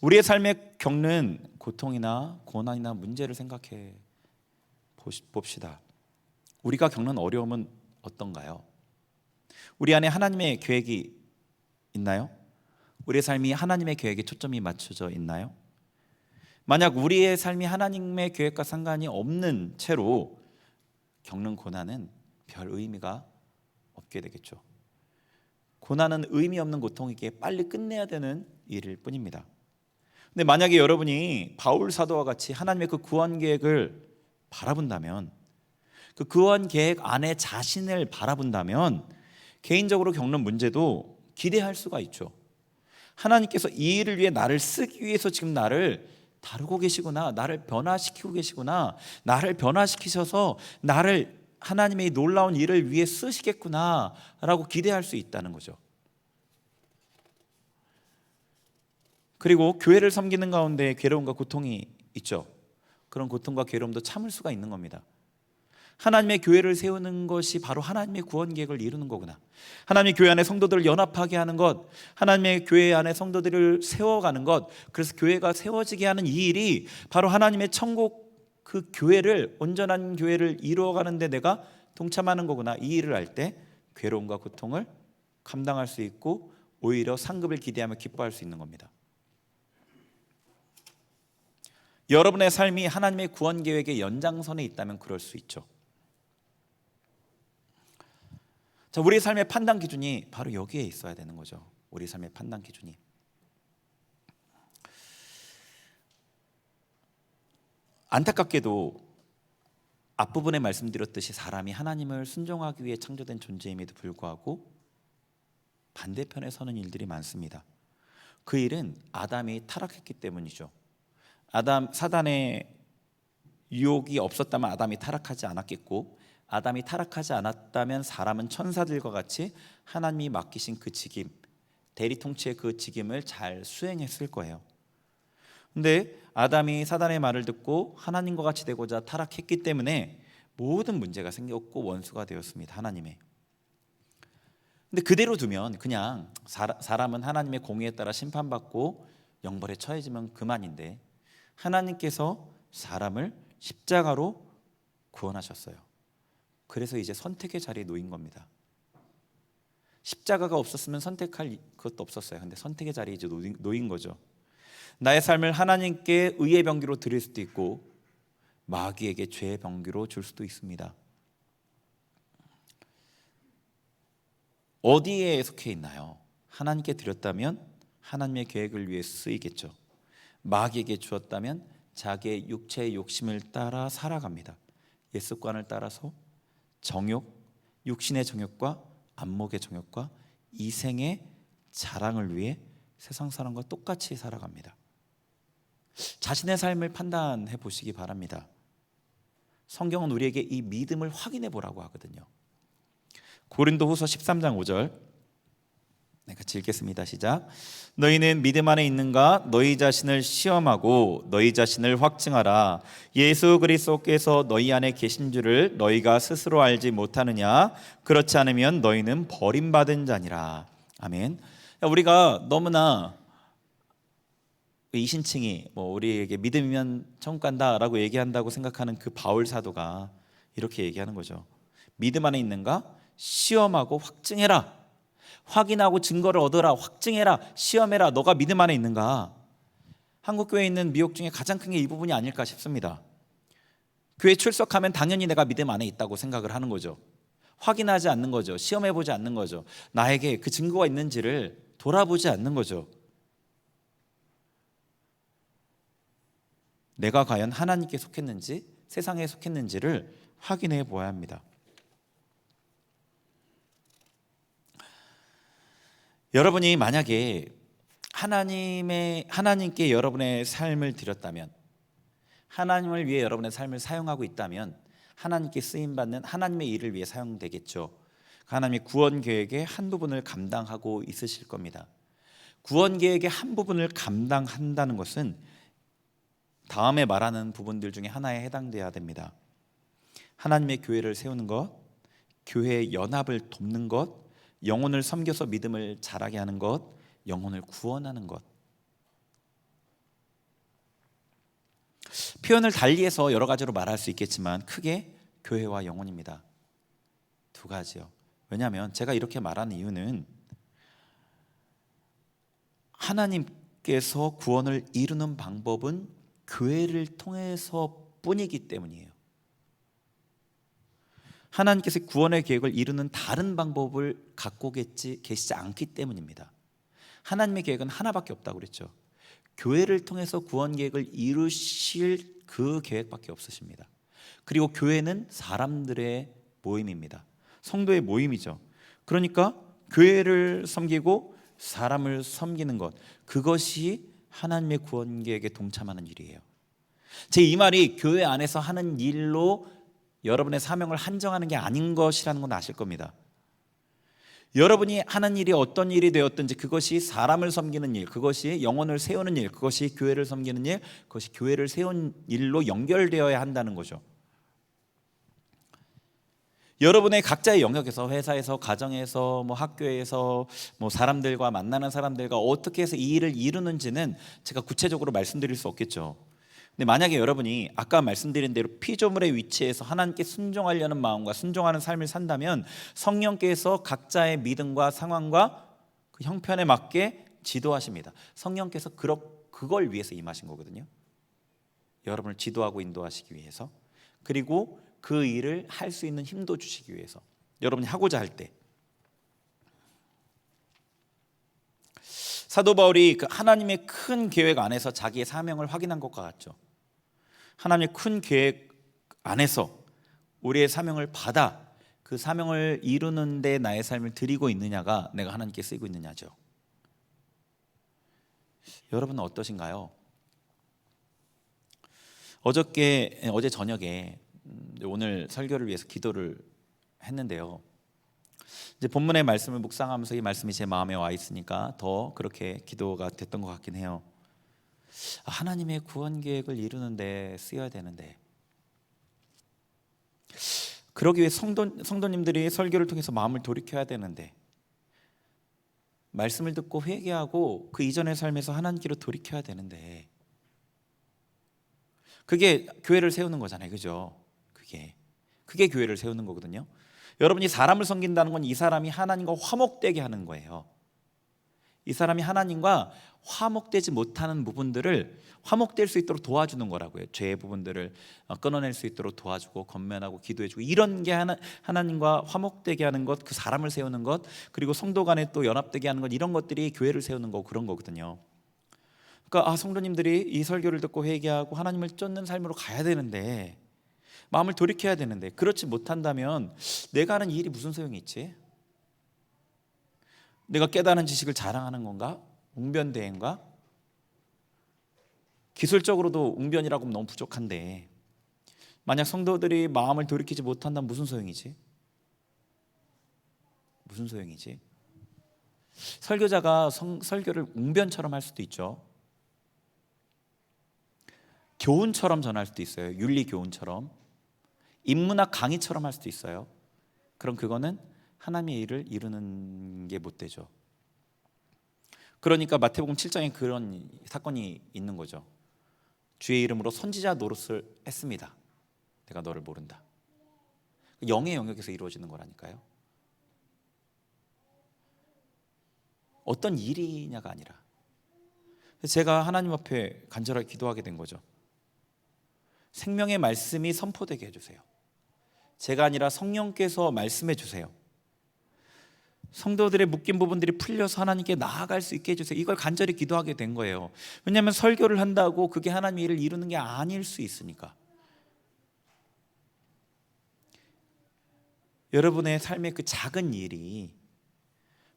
우리의 삶에 겪는 고통이나 고난이나 문제를 생각해 봅시다. 우리가 겪는 어려움은 어떤가요? 우리 안에 하나님의 계획이 있나요? 우리의 삶이 하나님의 계획에 초점이 맞춰져 있나요? 만약 우리의 삶이 하나님의 계획과 상관이 없는 채로 겪는 고난은 별 의미가 없게 되겠죠. 고난은 의미 없는 고통이기에 빨리 끝내야 되는 일일 뿐입니다. 근데 만약에 여러분이 바울 사도와 같이 하나님의 그 구원 계획을 바라본다면, 그 구원 계획 안에 자신을 바라본다면 개인적으로 겪는 문제도 기대할 수가 있죠. 하나님께서 이 일을 위해 나를 쓰기 위해서 지금 나를 다루고 계시구나, 나를 변화시키고 계시구나, 나를 변화시키셔서 나를 하나님의 놀라운 일을 위해 쓰시겠구나 라고 기대할 수 있다는 거죠. 그리고 교회를 섬기는 가운데 괴로움과 고통이 있죠. 그런 고통과 괴로움도 참을 수가 있는 겁니다. 하나님의 교회를 세우는 것이 바로 하나님의 구원 계획을 이루는 거구나. 하나님의 교회 안에 성도들을 연합하게 하는 것, 하나님의 교회 안에 성도들을 세워가는 것, 그래서 교회가 세워지게 하는 이 일이 바로 하나님의 천국 그 교회를, 온전한 교회를 이루어가는 데 내가 동참하는 거구나. 이 일을 할 때 괴로움과 고통을 감당할 수 있고 오히려 상급을 기대하며 기뻐할 수 있는 겁니다. 여러분의 삶이 하나님의 구원 계획의 연장선에 있다면 그럴 수 있죠. 자, 우리 삶의 판단 기준이 바로 여기에 있어야 되는 거죠. 우리 삶의 판단 기준이. 안타깝게도 앞부분에 말씀드렸듯이 사람이 하나님을 순종하기 위해 창조된 존재임에도 불구하고 반대편에 서는 일들이 많습니다. 그 일은 아담이 타락했기 때문이죠. 사단의 유혹이 없었다면 아담이 타락하지 않았겠고, 아담이 타락하지 않았다면 사람은 천사들과 같이 하나님이 맡기신 그 직임, 대리 통치의 그 직임을 잘 수행했을 거예요. 근데 아담이 사단의 말을 듣고 하나님과 같이 되고자 타락했기 때문에 모든 문제가 생겼고 원수가 되었습니다. 하나님의. 근데 그대로 두면 그냥 사람은 하나님의 공의에 따라 심판받고 영벌에 처해지면 그만인데, 하나님께서 사람을 십자가로 구원하셨어요. 그래서 이제 선택의 자리에 놓인 겁니다. 십자가가 없었으면 선택할 것도 없었어요. 근데 선택의 자리에 이제 놓인 거죠. 나의 삶을 하나님께 의의 병기로 드릴 수도 있고 마귀에게 죄의 병기로 줄 수도 있습니다. 어디에 속해 있나요? 하나님께 드렸다면 하나님의 계획을 위해 쓰이겠죠. 마귀에게 주었다면 자기의 육체의 욕심을 따라 살아갑니다. 옛 습관을 따라서 정욕, 육신의 정욕과 안목의 정욕과 이생의 자랑을 위해 세상 사람과 똑같이 살아갑니다. 자신의 삶을 판단해 보시기 바랍니다. 성경은 우리에게 이 믿음을 확인해 보라고 하거든요. 고린도후서 13장 5절 같이 읽겠습니다. 시작. 너희는 믿음 안에 있는가? 너희 자신을 시험하고 너희 자신을 확증하라. 예수 그리스도께서 너희 안에 계신 줄을 너희가 스스로 알지 못하느냐? 그렇지 않으면 너희는 버림받은 자니라. 아멘. 우리가 너무나 이신칭이 우리에게 믿으면 천국 간다라고 얘기한다고 생각하는 그 바울 사도가 이렇게 얘기하는 거죠. 믿음 안에 있는가? 시험하고 확증해라. 확인하고 증거를 얻어라. 확증해라. 시험해라. 너가 믿음 안에 있는가? 한국교회에 있는 미혹 중에 가장 큰 게 이 부분이 아닐까 싶습니다. 교회 출석하면 당연히 내가 믿음 안에 있다고 생각을 하는 거죠. 확인하지 않는 거죠. 시험해보지 않는 거죠. 나에게 그 증거가 있는지를 돌아보지 않는 거죠. 내가 과연 하나님께 속했는지 세상에 속했는지를 확인해 보아야 합니다. 여러분이 만약에 하나님께 여러분의 삶을 드렸다면, 하나님을 위해 여러분의 삶을 사용하고 있다면 하나님께 쓰임받는 하나님의 일을 위해 사용되겠죠. 하나님의 구원 계획의 한 부분을 감당하고 있으실 겁니다. 구원 계획의 한 부분을 감당한다는 것은 다음에 말하는 부분들 중에 하나에 해당돼야 됩니다. 하나님의 교회를 세우는 것, 교회의 연합을 돕는 것, 영혼을 섬겨서 믿음을 자라게 하는 것, 영혼을 구원하는 것. 표현을 달리해서 여러 가지로 말할 수 있겠지만 크게 교회와 영혼입니다. 두 가지요. 왜냐하면 제가 이렇게 말하는 이유는 하나님께서 구원을 이루는 방법은 교회를 통해서 뿐이기 때문이에요. 하나님께서 구원의 계획을 이루는 다른 방법을 갖고 계시지 않기 때문입니다. 하나님의 계획은 하나밖에 없다고 그랬죠. 교회를 통해서 구원 계획을 이루실 그 계획밖에 없으십니다. 그리고 교회는 사람들의 모임입니다. 성도의 모임이죠. 그러니까 교회를 섬기고 사람을 섬기는 것, 그것이 하나님의 구원 계획에 동참하는 일이에요. 제 이 말이 교회 안에서 하는 일로 여러분의 사명을 한정하는 게 아닌 것이라는 건 아실 겁니다. 여러분이 하는 일이 어떤 일이 되었든지 그것이 사람을 섬기는 일, 그것이 영혼을 세우는 일, 그것이 교회를 섬기는 일, 그것이 교회를 세운 일로 연결되어야 한다는 거죠. 여러분의 각자의 영역에서, 회사에서, 가정에서, 학교에서, 사람들과 만나는 사람들과 어떻게 해서 이 일을 이루는지는 제가 구체적으로 말씀드릴 수 없겠죠. 근데 만약에 여러분이 아까 말씀드린 대로 피조물의 위치에서 하나님께 순종하려는 마음과 순종하는 삶을 산다면 성령께서 각자의 믿음과 상황과 그 형편에 맞게 지도하십니다. 성령께서 그걸 위해서 임하신 거거든요. 여러분을 지도하고 인도하시기 위해서, 그리고 그 일을 할 수 있는 힘도 주시기 위해서, 여러분이 하고자 할 때. 사도 바울이 그 하나님의 큰 계획 안에서 자기의 사명을 확인한 것과 같죠. 하나님의 큰 계획 안에서 우리의 사명을 받아 그 사명을 이루는 데 나의 삶을 드리고 있느냐가 내가 하나님께 쓰이고 있느냐죠. 여러분은 어떠신가요? 어제 저녁에 오늘 설교를 위해서 기도를 했는데요. 이제 본문의 말씀을 묵상하면서 이 말씀이 제 마음에 와 있으니까 더 그렇게 기도가 됐던 것 같긴 해요. 하나님의 구원 계획을 이루는 데 쓰여야 되는데, 그러기 위해 성도님들이 설교를 통해서 마음을 돌이켜야 되는데, 말씀을 듣고 회개하고 그 이전의 삶에서 하나님께로 돌이켜야 되는데, 그게 교회를 세우는 거잖아요. 그죠? 그게 교회를 세우는 거거든요. 여러분이 사람을 섬긴다는 건 이 사람이 하나님과 화목되게 하는 거예요. 이 사람이 하나님과 화목되지 못하는 부분들을 화목될 수 있도록 도와주는 거라고요. 죄의 부분들을 끊어낼 수 있도록 도와주고 권면하고 기도해주고, 이런 게 하나님과 화목되게 하는 것, 그 사람을 세우는 것, 그리고 성도 간에 또 연합되게 하는 것, 이런 것들이 교회를 세우는 거고 그런 거거든요. 그러니까 성도님들이 이 설교를 듣고 회개하고 하나님을 쫓는 삶으로 가야 되는데, 마음을 돌이켜야 되는데, 그렇지 못한다면 내가 하는 일이 무슨 소용이 있지? 내가 깨달은 지식을 자랑하는 건가? 웅변대회인가? 기술적으로도 웅변이라고 하면 너무 부족한데, 만약 성도들이 마음을 돌이키지 못한다면 무슨 소용이지? 무슨 소용이지? 설교자가 설교를 웅변처럼 할 수도 있죠. 교훈처럼 전할 수도 있어요. 윤리 교훈처럼, 인문학 강의처럼 할 수도 있어요. 그럼 그거는 하나님의 일을 이루는 게 못 되죠. 그러니까 마태복음 7장에 그런 사건이 있는 거죠. 주의 이름으로 선지자 노릇을 했습니다. 내가 너를 모른다. 영의 영역에서 이루어지는 거라니까요. 어떤 일이냐가 아니라, 제가 하나님 앞에 간절하게 기도하게 된 거죠. 생명의 말씀이 선포되게 해주세요. 제가 아니라 성령께서 말씀해 주세요. 성도들의 묶인 부분들이 풀려서 하나님께 나아갈 수 있게 해주세요. 이걸 간절히 기도하게 된 거예요. 왜냐하면 설교를 한다고 그게 하나님의 일을 이루는 게 아닐 수 있으니까. 여러분의 삶의 그 작은 일이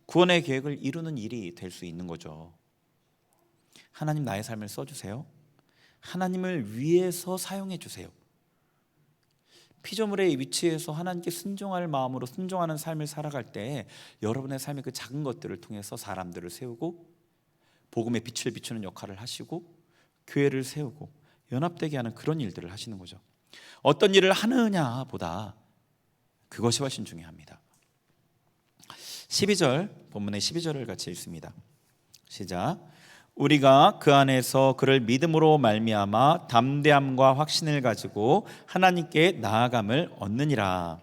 구원의 계획을 이루는 일이 될 수 있는 거죠. 하나님 나의 삶을 써주세요. 하나님을 위해서 사용해 주세요. 피조물의 위치에서 하나님께 순종할 마음으로 순종하는 삶을 살아갈 때 여러분의 삶의 그 작은 것들을 통해서 사람들을 세우고 복음의 빛을 비추는 역할을 하시고 교회를 세우고 연합되게 하는 그런 일들을 하시는 거죠. 어떤 일을 하느냐보다 그것이 훨씬 중요합니다. 12절, 본문의 12절을 같이 읽습니다. 시작. 우리가 그 안에서 그를 믿음으로 말미암아 담대함과 확신을 가지고 하나님께 나아감을 얻느니라.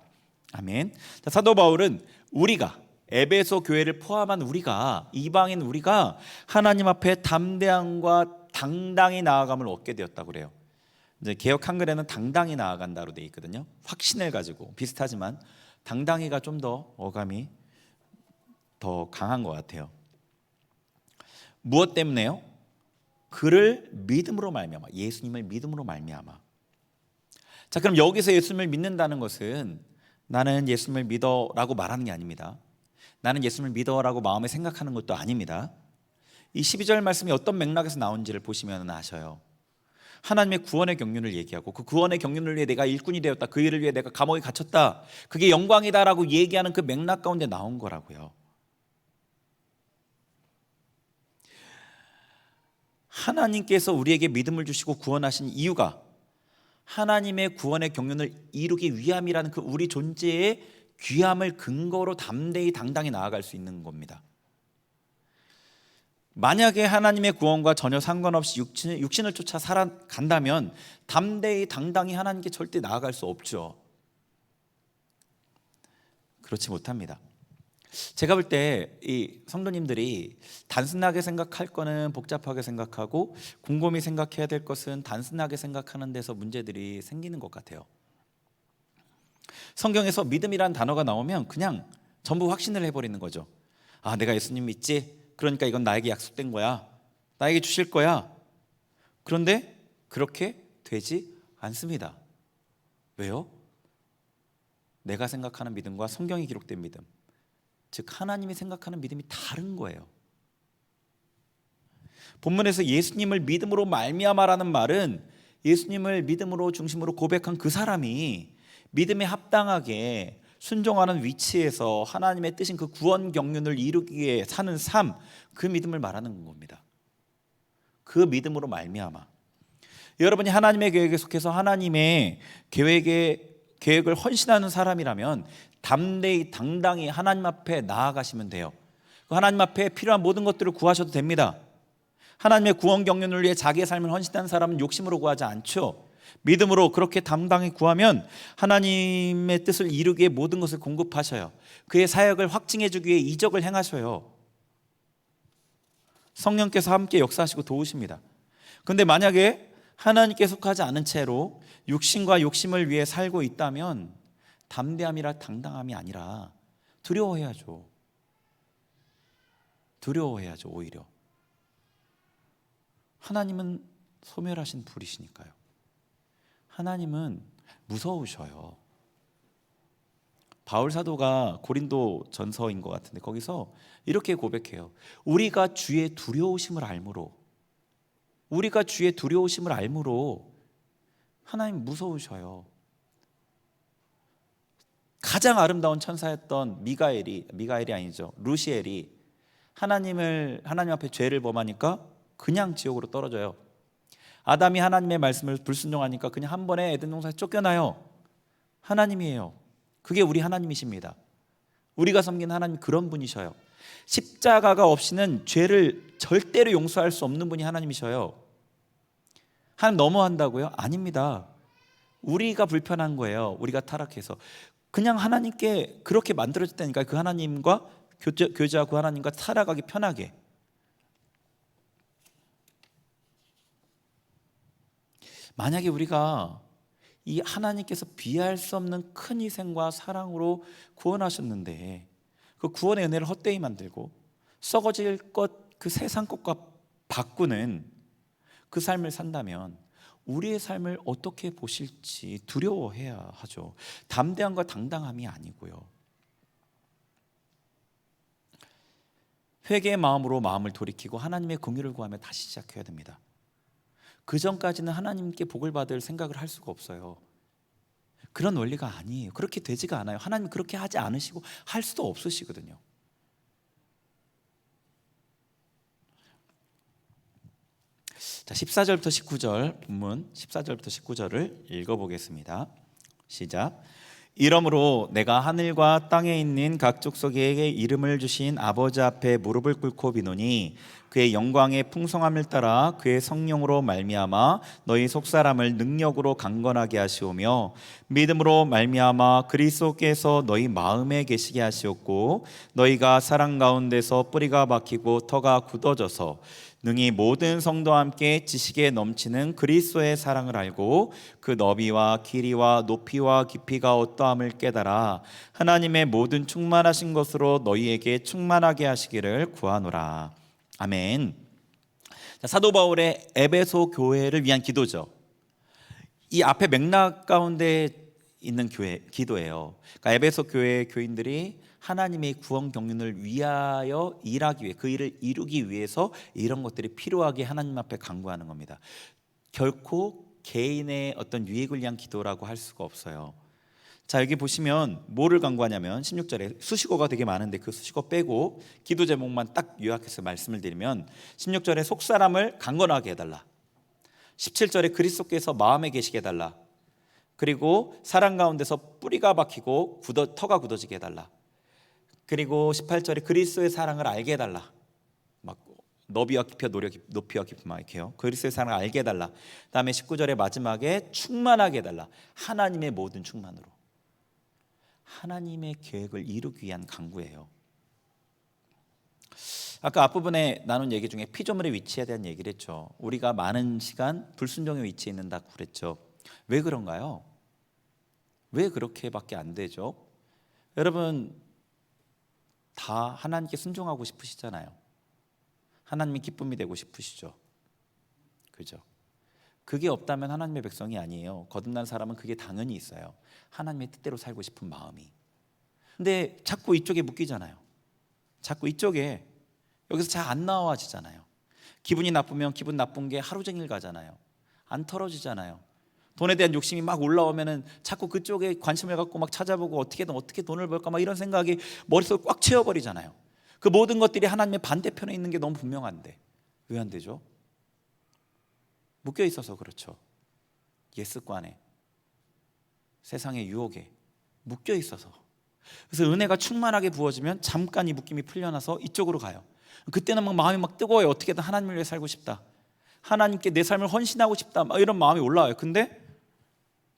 아멘. 자, 사도 바울은 우리가 에베소 교회를 포함한 우리가 이방인 우리가 하나님 앞에 담대함과 당당히 나아감을 얻게 되었다고 그래요. 이제 개역 한글에는 당당히 나아간다로 되어 있거든요. 확신을 가지고 비슷하지만 당당히가 좀 더 어감이 더 강한 것 같아요. 무엇 때문에요? 그를 믿음으로 말미암아, 예수님을 믿음으로 말미암아. 자, 그럼 여기서 예수님을 믿는다는 것은 나는 예수님을 믿어라고 말하는 게 아닙니다. 나는 예수님을 믿어라고 마음에 생각하는 것도 아닙니다. 이 12절 말씀이 어떤 맥락에서 나온지를 보시면 아셔요. 하나님의 구원의 경륜을 얘기하고 그 구원의 경륜을 위해 내가 일꾼이 되었다, 그 일을 위해 내가 감옥에 갇혔다, 그게 영광이다라고 얘기하는 그 맥락 가운데 나온 거라고요. 하나님께서 우리에게 믿음을 주시고 구원하신 이유가 하나님의 구원의 경륜을 이루기 위함이라는 그 우리 존재의 귀함을 근거로 담대히 당당히 나아갈 수 있는 겁니다. 만약에 하나님의 구원과 전혀 상관없이 육신을 쫓아 살아간다면 담대히 당당히 하나님께 절대 나아갈 수 없죠. 그렇지 못합니다. 제가 볼 때 이 성도님들이 단순하게 생각할 거는 복잡하게 생각하고 곰곰이 생각해야 될 것은 단순하게 생각하는 데서 문제들이 생기는 것 같아요. 성경에서 믿음이란 단어가 나오면 그냥 전부 확신을 해버리는 거죠. 아, 내가 예수님 믿지? 그러니까 이건 나에게 약속된 거야. 나에게 주실 거야. 그런데 그렇게 되지 않습니다. 왜요? 내가 생각하는 믿음과 성경이 기록된 믿음, 즉 하나님이 생각하는 믿음이 다른 거예요. 본문에서 예수님을 믿음으로 말미암아라는 말은 예수님을 믿음으로 중심으로 고백한 그 사람이 믿음에 합당하게 순종하는 위치에서 하나님의 뜻인 그 구원 경륜을 이루기 위해 사는 삶, 그 믿음을 말하는 겁니다. 그 믿음으로 말미암아. 여러분이 하나님의 계획에 속해서 하나님의 계획을 헌신하는 사람이라면 담대히 당당히 하나님 앞에 나아가시면 돼요. 하나님 앞에 필요한 모든 것들을 구하셔도 됩니다. 하나님의 구원 경륜을 위해 자기의 삶을 헌신하는 사람은 욕심으로 구하지 않죠. 믿음으로 그렇게 담당히 구하면 하나님의 뜻을 이루기 위해 모든 것을 공급하셔요. 그의 사역을 확증해 주기 위해 이적을 행하셔요. 성령께서 함께 역사하시고 도우십니다. 그런데 만약에 하나님께 속하지 않은 채로 육신과 욕심을 위해 살고 있다면 담대함이라 당당함이 아니라 두려워해야죠. 두려워해야죠. 오히려 하나님은 소멸하신 불이시니까요. 하나님은 무서우셔요. 바울 사도가 고린도 전서인 것 같은데 거기서 이렇게 고백해요. 우리가 주의 두려우심을 알므로, 우리가 주의 두려우심을 알므로 하나님 무서우셔요. 가장 아름다운 천사였던 미가엘이 아니죠, 루시엘이 하나님 앞에 죄를 범하니까 그냥 지옥으로 떨어져요. 아담이 하나님의 말씀을 불순종하니까 그냥 한 번에 에덴 동산에서 쫓겨나요. 하나님이에요. 그게 우리 하나님이십니다. 우리가 섬기는 하나님 그런 분이셔요. 십자가가 없이는 죄를 절대로 용서할 수 없는 분이 하나님이셔요. 하나님 너무한다고요? 아닙니다. 우리가 불편한 거예요. 우리가 타락해서. 그냥 하나님께 그렇게 만들어졌다니까요. 그 하나님과 교제하고 그 하나님과 살아가기 편하게. 만약에 우리가 이 하나님께서 비할 수 없는 큰 희생과 사랑으로 구원하셨는데 그 구원의 은혜를 헛되이 만들고 썩어질 것, 그 세상 것과 바꾸는 그 삶을 산다면 우리의 삶을 어떻게 보실지 두려워해야 하죠. 담대함과 당당함이 아니고요. 회개의 마음으로 마음을 돌이키고 하나님의 긍휼을 구하며 다시 시작해야 됩니다. 그 전까지는 하나님께 복을 받을 생각을 할 수가 없어요. 그런 원리가 아니에요. 그렇게 되지가 않아요. 하나님 그렇게 하지 않으시고 할 수도 없으시거든요. 자, 14절부터 19절 본문 14절부터 19절을 읽어보겠습니다. 시작. 이러므로 내가 하늘과 땅에 있는 각 족속에게 이름을 주신 아버지 앞에 무릎을 꿇고 비노니 그의 영광의 풍성함을 따라 그의 성령으로 말미암아 너희 속사람을 능력으로 강건하게 하시오며 믿음으로 말미암아 그리스도께서 너희 마음에 계시게 하시었고 너희가 사랑 가운데서 뿌리가 박히고 터가 굳어져서 능히 모든 성도와 함께 지식에 넘치는 그리스도의 사랑을 알고 그 너비와 길이와 높이와 깊이가 어떠함을 깨달아 하나님의 모든 충만하신 것으로 너희에게 충만하게 하시기를 구하노라. 아멘. 자, 사도 바울의 에베소 교회를 위한 기도죠. 이 앞에 맥락 가운데 있는 기도예요. 그러니까 에베소 교회 교인들이 하나님의 구원 경륜을 위하여 일하기 위해, 그 일을 이루기 위해서 이런 것들이 필요하게 하나님 앞에 간구하는 겁니다. 결코 개인의 어떤 유익을 위한 기도라고 할 수가 없어요. 자, 여기 보시면 뭐를 간구하냐면 16절에 수식어가 되게 많은데 그 수식어 빼고 기도 제목만 딱 요약해서 말씀을 드리면 16절에 속사람을 강건하게 해달라, 17절에 그리스도께서 마음에 계시게 해달라, 그리고 사랑 가운데서 뿌리가 박히고 터가 굳어지게 해달라, 그리고 18절에 그리스도의 사랑을 알게 해달라. 막 너비와 깊이와 높이와 깊이 막 이렇게요. 그리스도의 사랑을 알게 해달라. 다음에 19절의 마지막에 충만하게 해달라. 하나님의 모든 충만으로. 하나님의 계획을 이루기 위한 간구예요. 아까 앞부분에 나눈 얘기 중에 피조물의 위치에 대한 얘기를 했죠. 우리가 많은 시간 불순종의 위치에 있는다고 그랬죠. 왜 그런가요? 왜 그렇게밖에 안 되죠? 여러분 다 하나님께 순종하고 싶으시잖아요. 하나님의 기쁨이 되고 싶으시죠. 그죠? 그게 없다면 하나님의 백성이 아니에요. 거듭난 사람은 그게 당연히 있어요. 하나님의 뜻대로 살고 싶은 마음이. 근데 자꾸 이쪽에 묶이잖아요. 자꾸 이쪽에, 여기서 잘 안 나와지잖아요. 기분이 나쁘면 기분 나쁜 게 하루 종일 가잖아요. 안 털어지잖아요. 돈에 대한 욕심이 막 올라오면은 자꾸 그쪽에 관심을 갖고 막 찾아보고 어떻게 돈을 벌까 막 이런 생각이 머릿속을 꽉 채워버리잖아요. 그 모든 것들이 하나님의 반대편에 있는 게 너무 분명한데 왜 안 되죠? 묶여 있어서 그렇죠. 옛 습관에, 세상의 유혹에 묶여 있어서. 그래서 은혜가 충만하게 부어지면 잠깐 이 묶임이 풀려나서 이쪽으로 가요. 그때는 막 마음이 막 뜨거워요. 어떻게든 하나님을 위해 살고 싶다, 하나님께 내 삶을 헌신하고 싶다, 막 이런 마음이 올라와요. 근데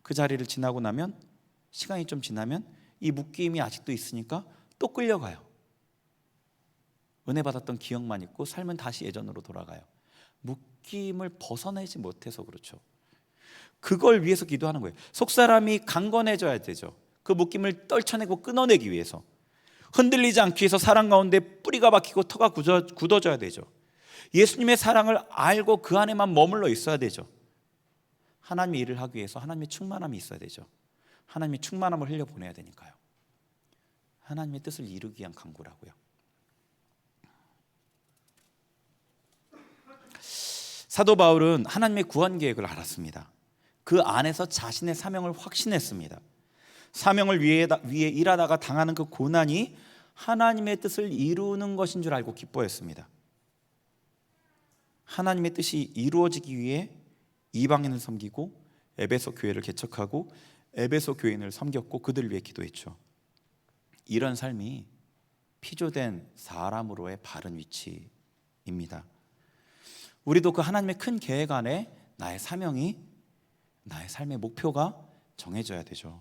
그 자리를 지나고 나면, 시간이 좀 지나면 이 묶임이 아직도 있으니까 또 끌려가요. 은혜 받았던 기억만 있고 삶은 다시 예전으로 돌아가요. 묶임을 벗어내지 못해서 그렇죠. 그걸 위해서 기도하는 거예요. 속사람이 강건해져야 되죠. 그 묶임을 떨쳐내고 끊어내기 위해서. 흔들리지 않기 위해서 사랑 가운데 뿌리가 박히고 터가 굳어져야 되죠. 예수님의 사랑을 알고 그 안에만 머물러 있어야 되죠. 하나님의 일을 하기 위해서 하나님의 충만함이 있어야 되죠. 하나님의 충만함을 흘려보내야 되니까요. 하나님의 뜻을 이루기 위한 간구라고요. 사도 바울은 하나님의 구원 계획을 알았습니다. 그 안에서 자신의 사명을 확신했습니다. 사명을 위해 일하다가 당하는 그 고난이 하나님의 뜻을 이루는 것인 줄 알고 기뻐했습니다. 하나님의 뜻이 이루어지기 위해 이방인을 섬기고 에베소 교회를 개척하고 에베소 교인을 섬겼고 그들을 위해 기도했죠. 이런 삶이 피조된 사람으로의 바른 위치입니다. 우리도 그 하나님의 큰 계획 안에 나의 사명이, 나의 삶의 목표가 정해져야 되죠.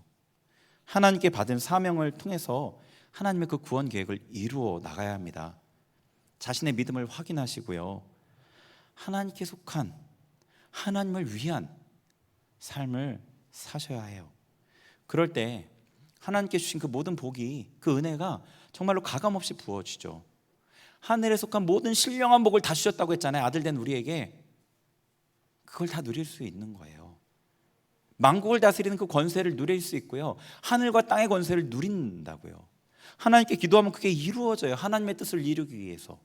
하나님께 받은 사명을 통해서 하나님의 그 구원 계획을 이루어 나가야 합니다. 자신의 믿음을 확인하시고요, 하나님께 속한, 하나님을 위한 삶을 사셔야 해요. 그럴 때 하나님께 주신 그 모든 복이, 그 은혜가 정말로 가감없이 부어지죠. 하늘에 속한 모든 신령한 복을 다 주셨다고 했잖아요. 아들 된 우리에게. 그걸 다 누릴 수 있는 거예요. 만국을 다스리는 그 권세를 누릴 수 있고요, 하늘과 땅의 권세를 누린다고요. 하나님께 기도하면 그게 이루어져요. 하나님의 뜻을 이루기 위해서.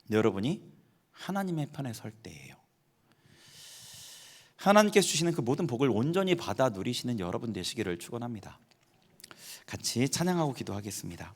여러분이 하나님의 편에 설 때예요. 하나님께서 주시는 그 모든 복을 온전히 받아 누리시는 여러분 되시기를 축원합니다. 같이 찬양하고 기도하겠습니다.